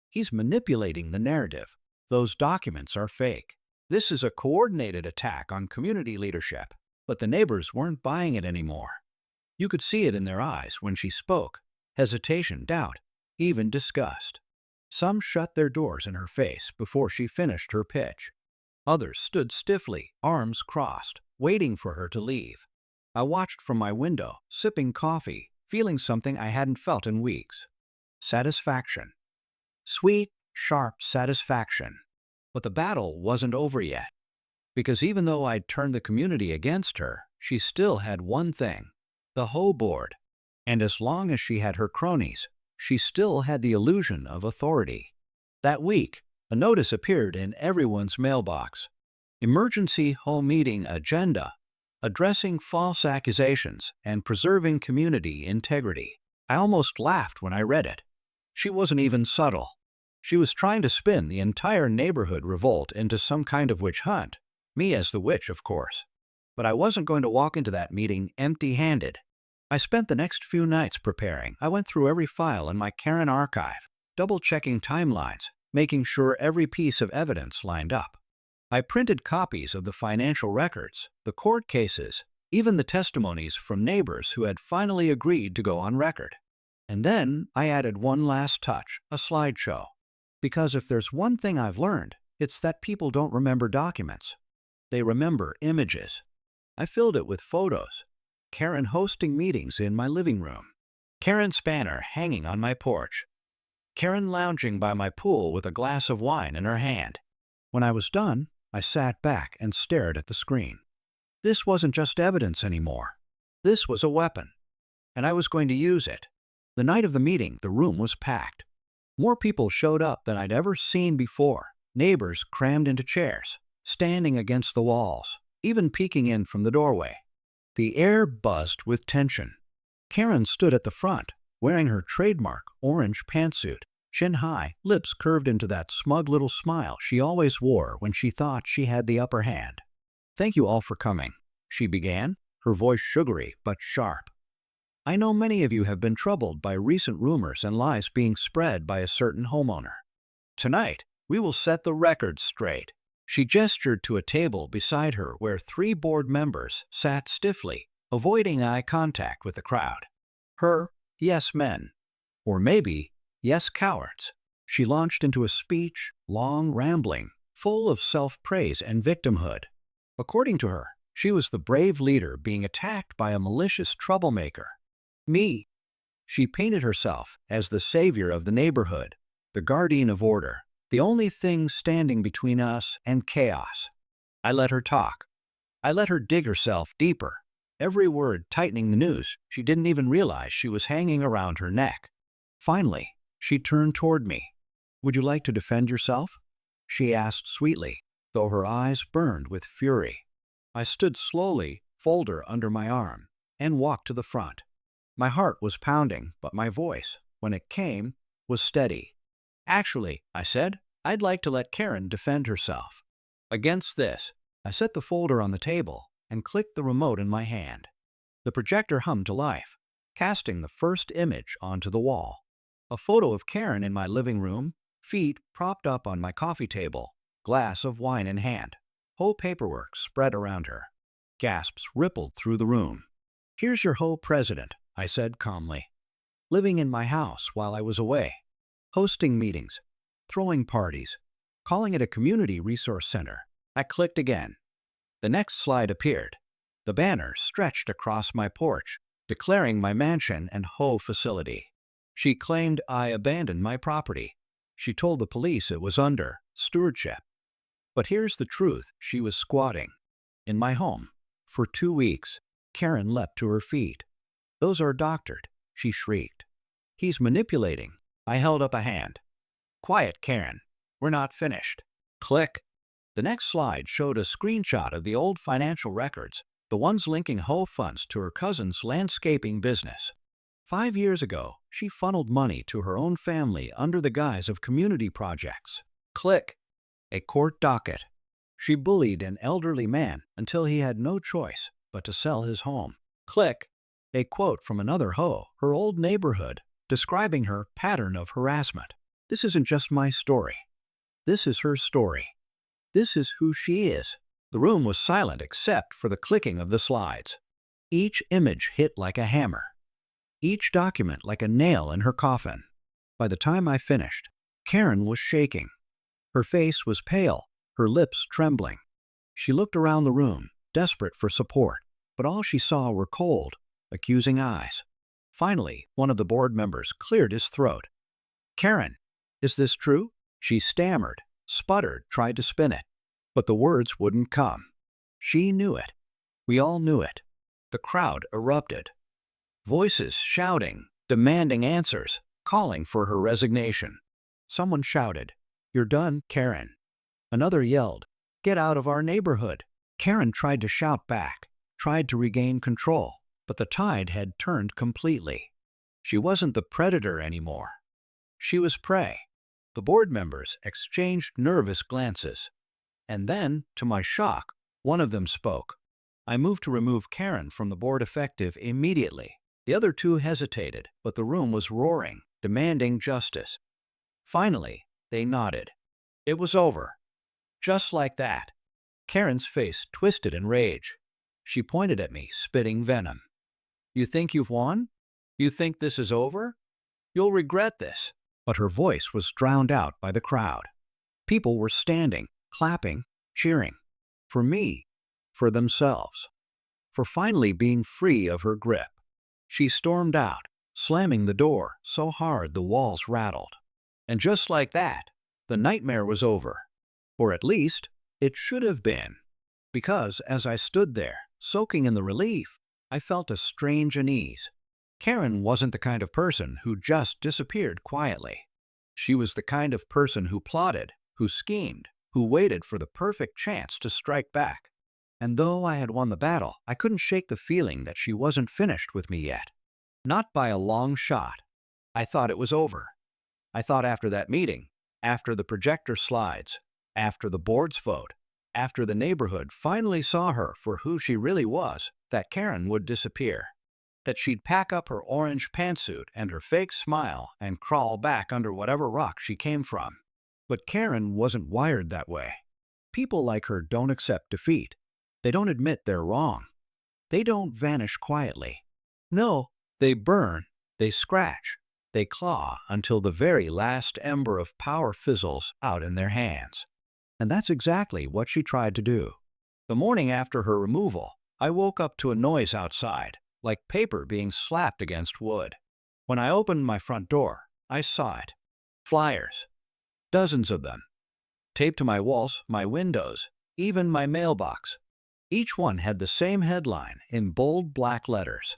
He's manipulating the narrative. Those documents are fake. This is a coordinated attack on community leadership. But the neighbors weren't buying it anymore. You could see it in their eyes when she spoke. Hesitation, doubt, even disgust. Some shut their doors in her face before she finished her pitch. Others stood stiffly, arms crossed, waiting for her to leave. I watched from my window, sipping coffee, feeling something I hadn't felt in weeks. Satisfaction. Sweet, sharp satisfaction. But the battle wasn't over yet. Because even though I'd turned the community against her, she still had one thing, the HOA board. And as long as she had her cronies, she still had the illusion of authority. That week, a notice appeared in everyone's mailbox. Emergency home meeting agenda, addressing false accusations and preserving community integrity. I almost laughed when I read it. She wasn't even subtle. She was trying to spin the entire neighborhood revolt into some kind of witch hunt. Me as the witch, of course. But I wasn't going to walk into that meeting empty-handed. I spent the next few nights preparing. I went through every file in my Karen archive, double-checking timelines, making sure every piece of evidence lined up. I printed copies of the financial records, the court cases, even the testimonies from neighbors who had finally agreed to go on record. And then I added one last touch, a slideshow. Because if there's one thing I've learned, it's that people don't remember documents. They remember images. I filled it with photos. Karen hosting meetings in my living room. Karen's banner hanging on my porch. Karen lounging by my pool with a glass of wine in her hand. When I was done, I sat back and stared at the screen. This wasn't just evidence anymore. This was a weapon. And I was going to use it. The night of the meeting, the room was packed. More people showed up than I'd ever seen before. Neighbors crammed into chairs, standing against the walls, even peeking in from the doorway. The air buzzed with tension. Karen stood at the front, wearing her trademark orange pantsuit, chin high, lips curved into that smug little smile she always wore when she thought she had the upper hand. "Thank you all for coming," she began, her voice sugary but sharp. "I know many of you have been troubled by recent rumors and lies being spread by a certain homeowner. Tonight, we will set the record straight." She gestured to a table beside her where 3 board members sat stiffly, avoiding eye contact with the crowd. Her yes men, or maybe yes cowards. She launched into a speech, long, rambling, full of self-praise and victimhood. According to her, she was the brave leader being attacked by a malicious troublemaker. Me. She painted herself as the savior of the neighborhood, the guardian of order, the only thing standing between us and chaos. I let her talk. I let her dig herself deeper, every word tightening the noose she didn't even realize she was hanging around her neck. Finally, she turned toward me. "Would you like to defend yourself?" she asked sweetly, though her eyes burned with fury. I stood slowly, folder under my arm, and walked to the front. My heart was pounding, but my voice, when it came, was steady. "Actually," I said, "I'd like to let Karen defend herself." Against this, I set the folder on the table and clicked the remote in my hand. The projector hummed to life, casting the first image onto the wall. A photo of Karen in my living room, feet propped up on my coffee table, glass of wine in hand. Whole paperwork spread around her. Gasps rippled through the room. "Here's your HOA president," I said calmly. "Living in my house while I was away. Hosting meetings, throwing parties, calling it a community resource center." I clicked again. The next slide appeared. The banner stretched across my porch, declaring my mansion and HOA facility. She claimed I abandoned my property. She told the police it was under stewardship. But here's the truth: she was squatting in my home. For 2 weeks, Karen leapt to her feet. "Those are doctored," she shrieked. "He's manipulating." I held up a hand. "Quiet, Karen. We're not finished." Click. The next slide showed a screenshot of the old financial records, the ones linking HOA funds to her cousin's landscaping business. 5 years ago, she funneled money to her own family under the guise of community projects. Click. A court docket. She bullied an elderly man until he had no choice but to sell his home. Click. A quote from another HOA, her old neighborhood, describing her pattern of harassment. This isn't just my story. This is her story. This is who she is. The room was silent except for the clicking of the slides. Each image hit like a hammer. Each document like a nail in her coffin. By the time I finished, Karen was shaking. Her face was pale, her lips trembling. She looked around the room, desperate for support, but all she saw were cold, accusing eyes. Finally, one of the board members cleared his throat. "Karen, is this true?" She stammered, sputtered, tried to spin it, but the words wouldn't come. She knew it. We all knew it. The crowd erupted. Voices shouting, demanding answers, calling for her resignation. Someone shouted, "You're done, Karen." Another yelled, "Get out of our neighborhood." Karen tried to shout back, tried to regain control, but the tide had turned completely. She wasn't the predator anymore. She was prey. The board members exchanged nervous glances. And then, to my shock, one of them spoke. I moved to remove Karen from the board effective immediately. The other two hesitated, but the room was roaring, demanding justice. Finally, they nodded. It was over. Just like that. Karen's face twisted in rage. She pointed at me, spitting venom. "You think you've won? You think this is over? You'll regret this." But her voice was drowned out by the crowd. People were standing, clapping, cheering. For me, for themselves, for finally being free of her grip. She stormed out, slamming the door so hard the walls rattled. And just like that, the nightmare was over. Or at least, it should have been. Because as I stood there, soaking in the relief, I felt a strange unease. Karen wasn't the kind of person who just disappeared quietly. She was the kind of person who plotted, who schemed, who waited for the perfect chance to strike back. And though I had won the battle, I couldn't shake the feeling that she wasn't finished with me yet. Not by a long shot. I thought it was over. I thought after that meeting, after the projector slides, after the board's vote, after the neighborhood finally saw her for who she really was, that Karen would disappear. That she'd pack up her orange pantsuit and her fake smile and crawl back under whatever rock she came from. But Karen wasn't wired that way. People like her don't accept defeat. They don't admit they're wrong. They don't vanish quietly. No, they burn, they scratch, they claw until the very last ember of power fizzles out in their hands. And that's exactly what she tried to do. The morning after her removal, I woke up to a noise outside, like paper being slapped against wood. When I opened my front door, I saw it. Flyers. Dozens of them. Taped to my walls, my windows, even my mailbox. Each one had the same headline in bold black letters.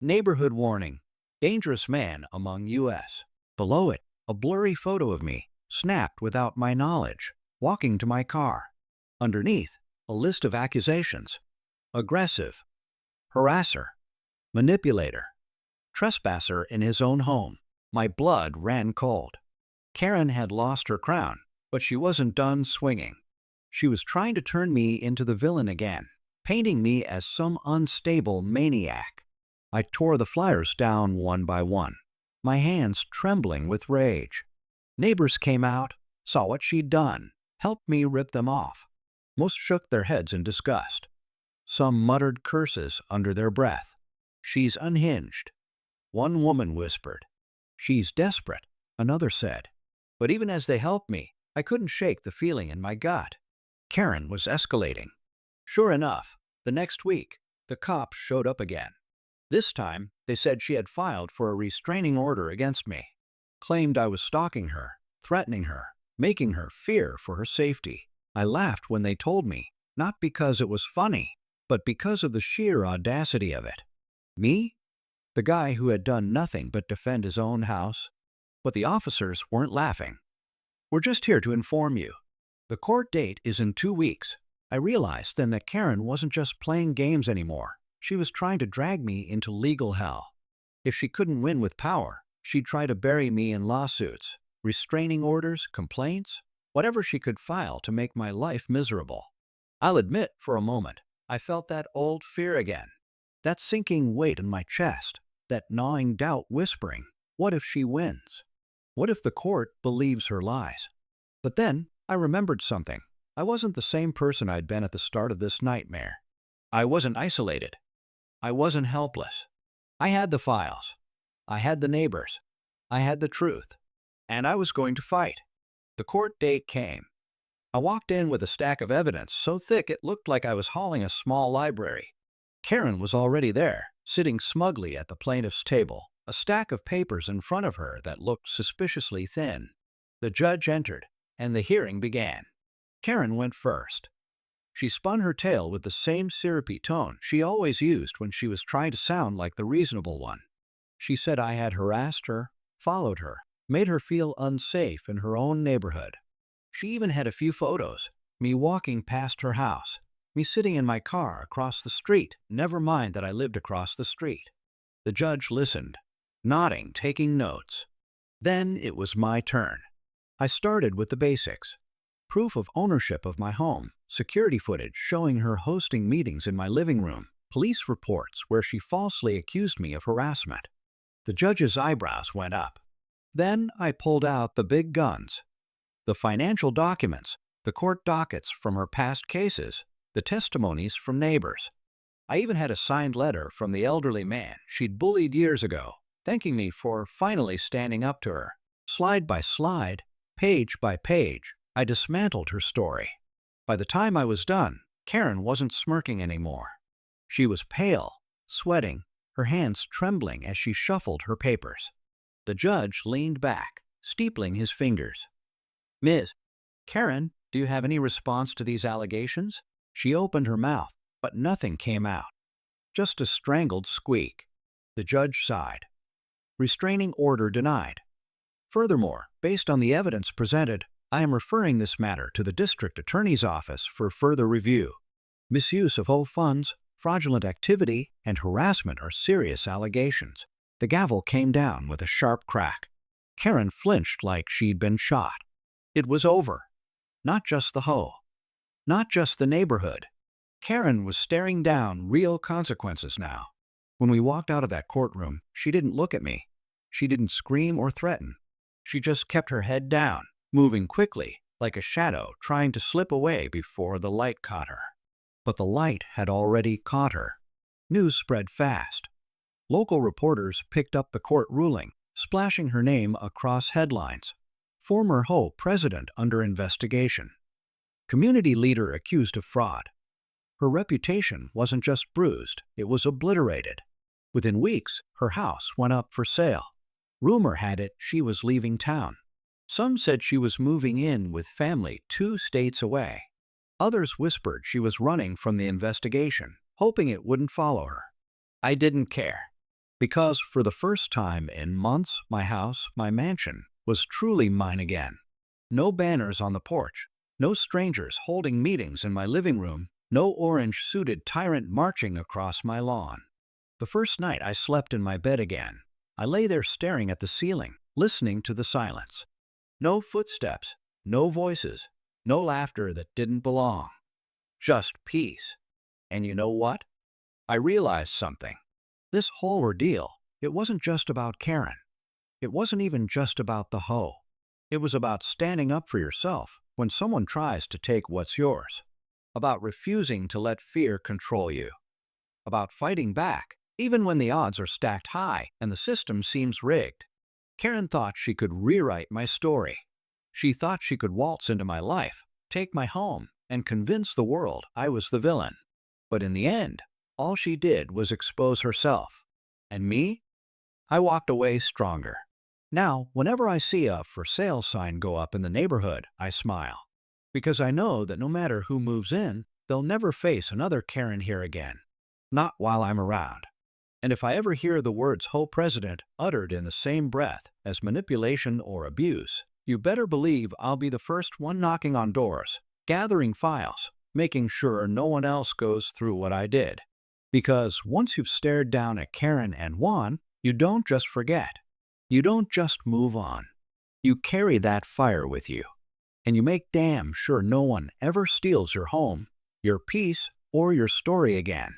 Neighborhood warning. Dangerous man among U.S. Below it, a blurry photo of me, snapped without my knowledge, walking to my car. Underneath, a list of accusations. Aggressive. Harasser. Manipulator. Trespasser in his own home. My blood ran cold. Karen had lost her crown, but she wasn't done swinging. She was trying to turn me into the villain again, painting me as some unstable maniac. I tore the flyers down one by one, my hands trembling with rage. Neighbors came out, saw what she'd done, helped me rip them off. Most shook their heads in disgust. Some muttered curses under their breath. "She's unhinged." One woman whispered. "She's desperate," another said. But even as they helped me, I couldn't shake the feeling in my gut. Karen was escalating. Sure enough, the next week, The cops showed up again. This time, they said she had filed for a restraining order against me, claimed I was stalking her, threatening her, making her fear for her safety. I laughed when they told me, not because it was funny, but because of the sheer audacity of it. Me? The guy who had done nothing but defend his own house? But the officers weren't laughing. "We're just here to inform you. The court date is in 2 weeks." I realized then that Karen wasn't just playing games anymore. She was trying to drag me into legal hell. If she couldn't win with power, she'd try to bury me in lawsuits, restraining orders, complaints, whatever she could file to make my life miserable. I'll admit, for a moment, I felt that old fear again. That sinking weight in my chest, that gnawing doubt whispering, what if she wins? What if the court believes her lies? But then I remembered something. I wasn't the same person I'd been at the start of this nightmare. I wasn't isolated. I wasn't helpless. I had the files. I had the neighbors. I had the truth. And I was going to fight. The court date came. I walked in with a stack of evidence so thick it looked like I was hauling a small library. Karen was already there, sitting smugly at the plaintiff's table, a stack of papers in front of her that looked suspiciously thin. The judge entered, and the hearing began. Karen went first. She spun her tale with the same syrupy tone she always used when she was trying to sound like the reasonable one. She said I had harassed her, followed her, made her feel unsafe in her own neighborhood. She even had a few photos, me walking past her house, me sitting in my car across the street, never mind that I lived across the street. The judge listened, nodding, taking notes. Then it was my turn. I started with the basics. Proof of ownership of my home, security footage showing her hosting meetings in my living room, police reports where she falsely accused me of harassment. The judge's eyebrows went up. Then I pulled out the big guns. The financial documents, the court dockets from her past cases, the testimonies from neighbors. I even had a signed letter from the elderly man she'd bullied years ago, thanking me for finally standing up to her. Slide by slide, page by page, I dismantled her story. By the time I was done, Karen wasn't smirking anymore. She was pale, sweating, her hands trembling as she shuffled her papers. The judge leaned back, steepling his fingers. "Ms. Karen, do you have any response to these allegations?" She opened her mouth, but nothing came out. Just a strangled squeak. The judge sighed. Restraining order denied. Furthermore, based on the evidence presented, I am referring this matter to the district attorney's office for further review. Misuse of HOA funds, fraudulent activity, and harassment are serious allegations. The gavel came down with a sharp crack. Karen flinched like she'd been shot. It was over. Not just the HOA. Not just the neighborhood. Karen was staring down real consequences now. When we walked out of that courtroom, she didn't look at me. She didn't scream or threaten. She just kept her head down, moving quickly, like a shadow trying to slip away before the light caught her. But the light had already caught her. News spread fast. Local reporters picked up the court ruling, splashing her name across headlines. Former HOA president under investigation. Community leader accused of fraud. Her reputation wasn't just bruised, it was obliterated. Within weeks, her house went up for sale. Rumor had it she was leaving town. Some said she was moving in with family 2 states away. Others whispered she was running from the investigation, hoping it wouldn't follow her. I didn't care. Because for the first time in months, my house, my mansion, was truly mine again. No banners on the porch, no strangers holding meetings in my living room, no orange-suited tyrant marching across my lawn. The first night I slept in my bed again, I lay there staring at the ceiling, listening to the silence. No footsteps, no voices, no laughter that didn't belong. Just peace. And you know what? I realized something. This whole ordeal, it wasn't just about Karen. It wasn't even just about the hoe. It was about standing up for yourself when someone tries to take what's yours. About refusing to let fear control you. About fighting back, even when the odds are stacked high and the system seems rigged. Karen thought she could rewrite my story. She thought she could waltz into my life, take my home, and convince the world I was the villain. But in the end, All she did was expose herself. And me? I walked away stronger. Now, whenever I see a for sale sign go up in the neighborhood, I smile. Because I know that no matter who moves in, they'll never face another Karen here again. Not while I'm around. And if I ever hear the words "Ho President" uttered in the same breath as manipulation or abuse, you better believe I'll be the first one knocking on doors, gathering files, making sure no one else goes through what I did. Because once you've stared down at Karen and won, you don't just forget. You don't just move on. You carry that fire with you. And you make damn sure no one ever steals your home, your peace, or your story again.